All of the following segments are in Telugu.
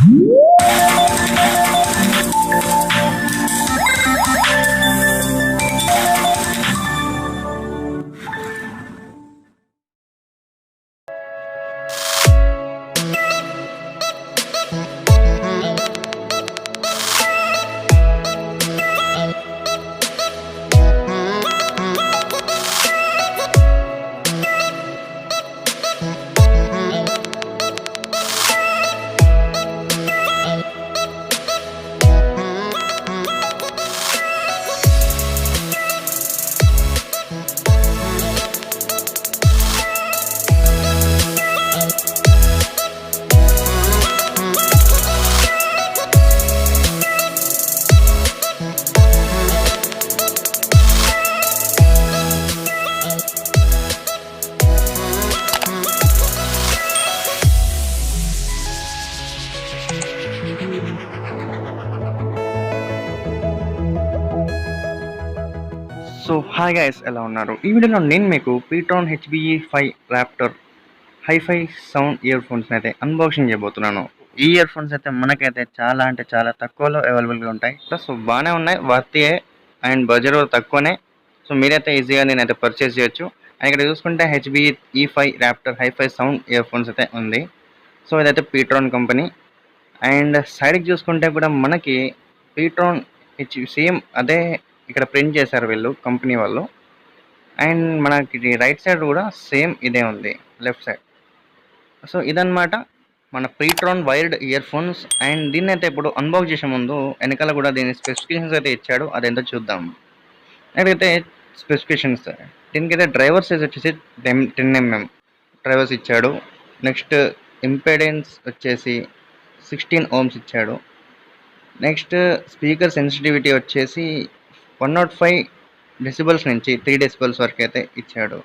సో హాయ్ గైస్, ఎలా ఉన్నారు? ఈ వీడియోలో నేను మీకు Ptron HBE5 Raptor hi fi sound earphones అయితే అన్బాక్సింగ్ చేయబోతున్నాను. ఈ ఇయర్ ఫోన్స్ అయితే మనకైతే చాలా అంటే చాలా తక్కువలో అవైలబుల్గా ఉంటాయి. సో బాగానే ఉన్నాయి, వర్తియే అండ్ బడ్జెట్ కూడా తక్కువనే. సో మీరైతే ఈజీగా నేనైతే పర్చేస్ చేయొచ్చు. అండ్ ఇక్కడ చూసుకుంటే HBE5 Raptor hi fi sound earphones అయితే ఉంది. సో ఇదైతే Ptron కంపెనీ. అండ్ సైడ్కి చూసుకుంటే కూడా మనకి Ptron సేమ్ అదే ఇక్కడ ప్రింట్ చేశారు వీళ్ళు, కంపెనీ వాళ్ళు. అండ్ మనకి రైట్ సైడ్ కూడా సేమ్ ఇదే ఉంది, లెఫ్ట్ సైడ్. సో ఇదన్నమాట మన Ptron wired ear phones. And దీన్ని అయితే ఇప్పుడు అన్బాక్స్ చేసే ముందు వెనకాల కూడా దీని స్పెసిఫికేషన్స్ అయితే ఇచ్చాడు, అదేంటో చూద్దాం. అయితే స్పెసిఫికేషన్స్, దీనికైతే డ్రైవర్ సైజ్ వచ్చేసి 10mm డ్రైవర్స్ ఇచ్చాడు. నెక్స్ట్ ఇంపెడెన్స్ వచ్చేసి 16 ohms ఇచ్చాడు. నెక్స్ట్ స్పీకర్ సెన్సిటివిటీ వచ్చేసి 105 డెసిబల్స్ నుంచి 3 డెసిబల్స్ వరకు అయితే ఇచ్చాడు.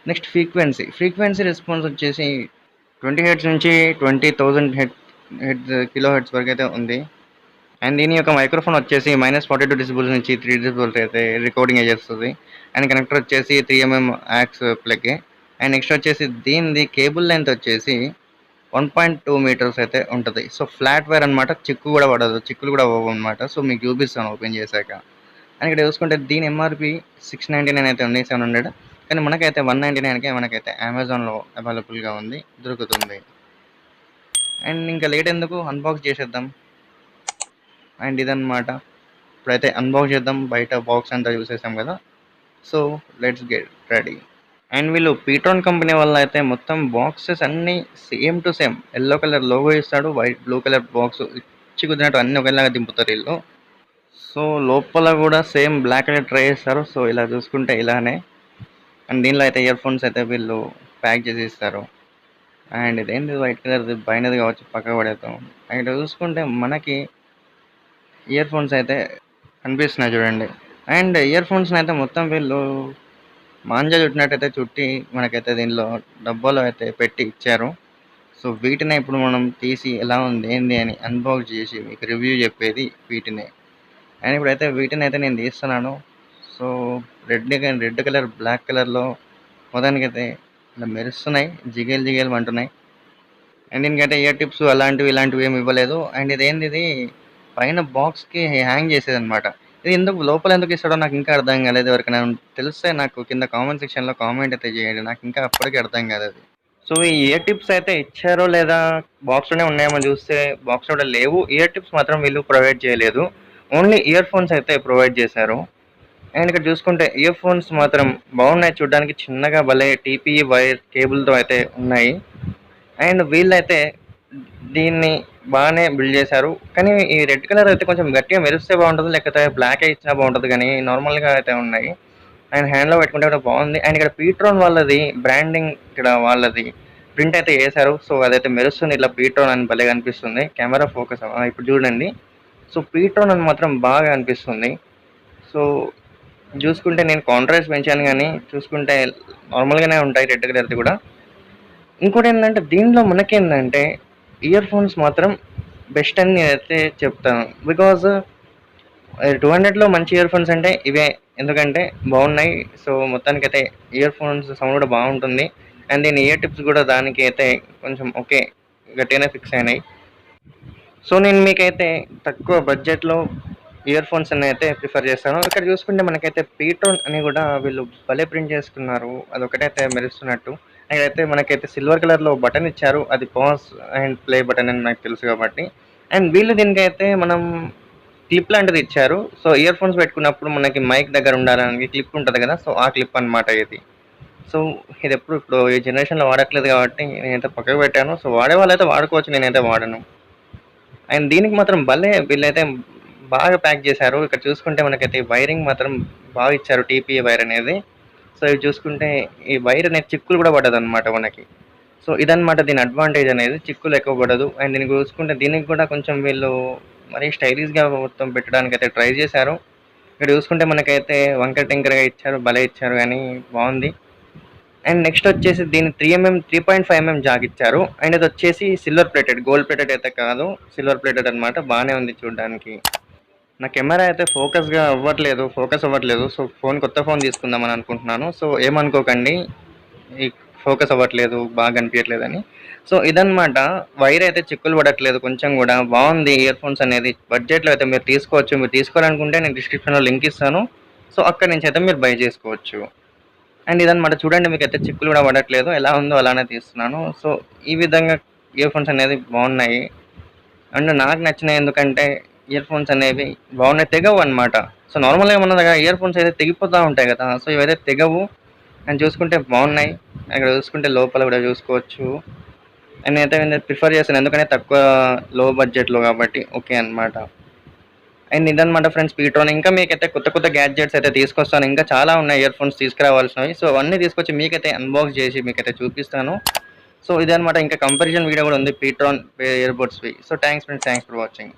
నెక్స్ట్ ఫ్రీక్వెన్సీ రెస్పాన్స్ వచ్చేసి 20 హెడ్స్ నుంచి 20,000 కిలో హెడ్స్ వరకు అయితే ఉంది. అండ్ దీని యొక్క మైక్రోఫోన్ వచ్చేసి -42 డెసిబల్స్ నుంచి 3 డెసిబల్స్ అయితే రికార్డింగ్ చేస్తుంది. అండ్ కనెక్టర్ వచ్చేసి 3mm axe plug. And next వచ్చేసి దీనిది కేబుల్ లెంత్ వచ్చేసి 1.2 మీటర్స్ అయితే ఉంటుంది. సో ఫ్లాట్ వైర్ అనమాట, చిక్కు కూడా పడదు, చిక్కులు కూడా అవ్వవు అనమాట. సో మీకు చూపిస్తాను ఓపెన్ చేశాక. అండ్ ఇక్కడ చూసుకుంటే దీని ఎంఆర్పి 699 అయితే ఉంది, 700. కానీ మనకైతే 199కే మనకైతే అమెజాన్లో అవైలబుల్గా ఉంది, దొరుకుతుంది. అండ్ ఇంకా లేట్ ఎందుకు, అన్బాక్స్ చేసేద్దాం. అండ్ ఇదన్నమాట, ఇప్పుడైతే అన్బాక్స్ చేద్దాం. బయట బాక్స్ అంతా చూసేసాం కదా, so let's get ready. And వీళ్ళు Ptron కంపెనీ వల్ల అయితే మొత్తం బాక్సెస్ అన్నీ same to same yellow colour logo ఇస్తాడు, వైట్ బ్లూ కలర్ బాక్స్ ఇచ్చి కుదిరినట్టు అన్నీ ఒకేలాగా దింపుతారు వీళ్ళు. సో లోపల కూడా సేమ్ బ్లాక్ కలర్ ట్రై చేస్తారు. సో ఇలా చూసుకుంటే ఇలానే. అండ్ దీనిలో అయితే ఇయర్ ఫోన్స్ అయితే వీళ్ళు ప్యాక్ చేసి ఇస్తారు. అండ్ ఇదేంటి వైట్ కలర్ది పైనది కావచ్చు, పక్క పడేద్దాం. ఇక్కడ చూసుకుంటే మనకి ఇయర్ ఫోన్స్ అయితే కనిపిస్తున్నాయి చూడండి. అండ్ ఇయర్ ఫోన్స్ని అయితే మొత్తం వీళ్ళు మాంజా చుట్టినట్టయితే చుట్టి మనకైతే దీనిలో డబ్బాలో అయితే పెట్టి ఇచ్చారు. సో వీటినే ఇప్పుడు మనం తీసి ఎలా ఉంది ఏంది అని అన్బాక్స్ చేసి మీకు రివ్యూ చెప్పేది వీటినే. అండ్ ఇప్పుడైతే వీటిని అయితే నేను తీస్తున్నాను. సో రెడ్ కలర్ బ్లాక్ కలర్లో మొత్తానికైతే ఇలా మెరుస్తున్నాయి, జిగేలు అంటున్నాయి. అండ్ దీనికైతే ఇయర్ టిప్స్ ఇలాంటివి ఏమి ఇవ్వలేదు. అండ్ ఇదేంది, ఇది పైన బాక్స్కి హ్యాంగ్ చేసేది అనమాట. ఇది లోపల ఎందుకు ఇస్తాడో నాకు ఇంకా అర్థం కాలేదు. ఎవరికైనా తెలిస్తే నాకు కింద కామెంట్ సెక్షన్లో కామెంట్ అయితే చేయండి, నాకు ఇంకా అప్పటికి అర్థం కాదు అది. సో ఈ ఇయర్ టిప్స్ అయితే ఇచ్చారో లేదా బాక్స్లోనే ఉన్నాయేమో చూస్తే బాక్స్లో కూడా లేవు. ఇయర్ టిప్స్ మాత్రం వీళ్ళు ప్రొవైడ్ చేయలేదు, ఓన్లీ ఇయర్ ఫోన్స్ అయితే ప్రొవైడ్ చేశారు. అండ్ ఇక్కడ చూసుకుంటే ఇయర్ ఫోన్స్ మాత్రం బాగున్నాయి చూడడానికి, చిన్నగా భలే టీపీఈ వైర్ కేబుల్తో అయితే ఉన్నాయి. అండ్ వీళ్ళైతే దీన్ని బాగానే బిల్డ్ చేశారు. కానీ ఈ రెడ్ కలర్ అయితే కొంచెం గట్టిగా మెరిస్తే బాగుంటుంది, లేకపోతే బ్లాక్ ఇచ్చినా బాగుంటుంది, కానీ నార్మల్గా అయితే ఉన్నాయి. అండ్ హ్యాండ్లో పెట్టుకుంటే కూడా బాగుంది. అండ్ ఇక్కడ Ptron వాళ్ళది బ్రాండింగ్, ఇక్కడ వాళ్ళది ప్రింట్ అయితే వేశారు. సో అదైతే మెరుస్తుంది, ఇట్లా Ptron అని భలే కనిపిస్తుంది. కెమెరా ఫోకస్ ఇప్పుడు చూడండి. సో Ptron అని మాత్రం బాగా అనిపిస్తుంది. సో చూసుకుంటే నేను కాంట్రాస్ట్ పెంచాను, కానీ చూసుకుంటే నార్మల్గానే ఉంటాయి రెడ్ కలర్ది కూడా. ఇంకోటి ఏంటంటే దీనిలో మనకేంటంటే ఇయర్ ఫోన్స్ మాత్రం బెస్ట్ అని నేనైతే చెప్తాను. బికాజ్ 200లో మంచి ఇయర్ ఫోన్స్ అంటే ఇవే, ఎందుకంటే బాగున్నాయి. సో మొత్తానికైతే ఇయర్ ఫోన్స్ సౌండ్ కూడా బాగుంటుంది. అండ్ దీని ఇయర్ టిప్స్ కూడా దానికి అయితే కొంచెం ఓకే, గట్టిగానే ఫిక్స్ అయినాయి. సో నేను మీకైతే తక్కువ బడ్జెట్‌లో ఇయర్ ఫోన్స్ అయితే ప్రిఫర్ చేస్తాను. ఇక్కడ చూసుకుంటే మనకైతే పీటోన్ అని కూడా వీళ్ళు భలే ప్రింట్ చేసుకున్నారు. అదొకటైతే మెరుస్తున్నట్టు. అయితే మనకైతే సిల్వర్ కలర్‌లో బటన్ ఇచ్చారు. అది పాజ్ అండ్ ప్లే బటన్ అని నాకు తెలుసు కాబట్టి. అండ్ వీళ్ళు దీనికైతే మనం క్లిప్ లాంటిది ఇచ్చారు. సో ఇయర్ ఫోన్స్ పెట్టుకున్నప్పుడు మనకి మైక్ దగ్గర ఉండాలని క్లిప్ ఉంటది కదా! సో ఆ క్లిప్ అన్నమాట ఇది. సో ఇప్పుడు ఈ జనరేషన్‌లో వాడట్లేదు కాబట్టి నేనైతే పక్కకు పెట్టాను. సో వాడేవాళ్ళైతే వాడుకోవచ్చు. నేనైతే వాడను. అండ్ దీనికి మాత్రం భలే వీళ్ళైతే బాగా ప్యాక్ చేశారు. ఇక్కడ చూసుకుంటే మనకైతే వైరింగ్ మాత్రం బాగా ఇచ్చారు టీపీఏ వైర్ అనేది. సో ఇది చూసుకుంటే ఈ వైర్ అనేది చిక్కులు కూడా పడదనమాట మనకి. సో ఇదనమాట దీని అడ్వాంటేజ్ అనేది. చిక్కులు ఎక్కువ పడదు. అండ్ దీన్ని చూసుకుంటే దీనికి కూడా కొంచెం వీళ్ళు మరీ స్టైలిష్‌గా మొత్తం పెట్టడానికైతే ట్రై చేశారు. ఇక్కడ చూసుకుంటే మనకైతే వంకర టింకరగా ఇచ్చారు. భలే ఇచ్చారు గానీ బావుంది. అండ్ నెక్స్ట్ వచ్చేసి దీన్ని 3.5 ఎంఎం జాక్ ఇచ్చారు. అండ్ ఇది వచ్చేసి సిల్వర్ ప్లేటెడ్, గోల్డ్ ప్లేటెడ్ అయితే కాదు, సిల్వర్ ప్లేటెడ్ అనమాట. బాగానే ఉంది చూడడానికి. నా కెమెరా అయితే ఫోకస్ అవ్వట్లేదు. సో కొత్త ఫోన్ తీసుకుందామని అనుకుంటున్నాను. సో ఏమనుకోకండి, ఈ ఫోకస్ అవ్వట్లేదు, బాగా కనిపించట్లేదని. సో ఇదనమాట. వైర్ అయితే చిక్కులు పడట్లేదు కొంచెం కూడా. బాగుంది ఇయర్ ఫోన్స్ అనేది. బడ్జెట్లో అయితే మీరు తీసుకోవచ్చు. మీరు తీసుకోవాలనుకుంటే నేను డిస్క్రిప్షన్లో లింక్ ఇస్తాను. సో అక్కడి నుంచి అయితే మీరు బై చేసుకోవచ్చు. అండ్ ఇదనమాట. చూడండి, మీకైతే చిక్కులు కూడా పడట్లేదు. ఎలా ఉందో అలానే తీస్తున్నాను. సో ఈ విధంగా ఇయర్ ఫోన్స్ అనేది బాగున్నాయి. అండ్ నాకు నచ్చినాయి ఎందుకంటే ఇయర్ ఫోన్స్ అనేవి బాగున్నాయి, తెగవు అనమాట. సో నార్మల్గా మన దగ్గర ఇయర్ ఫోన్స్ అయితే తెగిపోతూ ఉంటాయి కదా. సో ఇవైతే తెగవు. అండ్ చూసుకుంటే బాగున్నాయి. ఇక్కడ చూసుకుంటే లోపల కూడా చూసుకోవచ్చు. అండ్ నేనైతే ప్రిఫర్ చేస్తాను ఎందుకంటే తక్కువ లో బడ్జెట్లో కాబట్టి ఓకే అనమాట. అండ్ ఇదనమాట ఫ్రెండ్స్ పీట్రోన్. ఇంకా మీకైతే కొత్త గ్యాడ్జెట్స్ అయితే తీసుకొస్తాను. ఇంకా చాలా ఉన్నాయి ఇయర్ ఫోన్స్ తీసుకురావాల్సినవి. సో అవన్నీ తీసుకొచ్చి మీకైతే అన్బాక్స్ చేసి మీకైతే చూపిస్తాను. సో ఇదనమాట. ఇంకా కంపారిజన్ వీడియో కూడా ఉంది పీట్రోన్ ఇయర్ బడ్స్వి. So thanks friends, thanks for watching.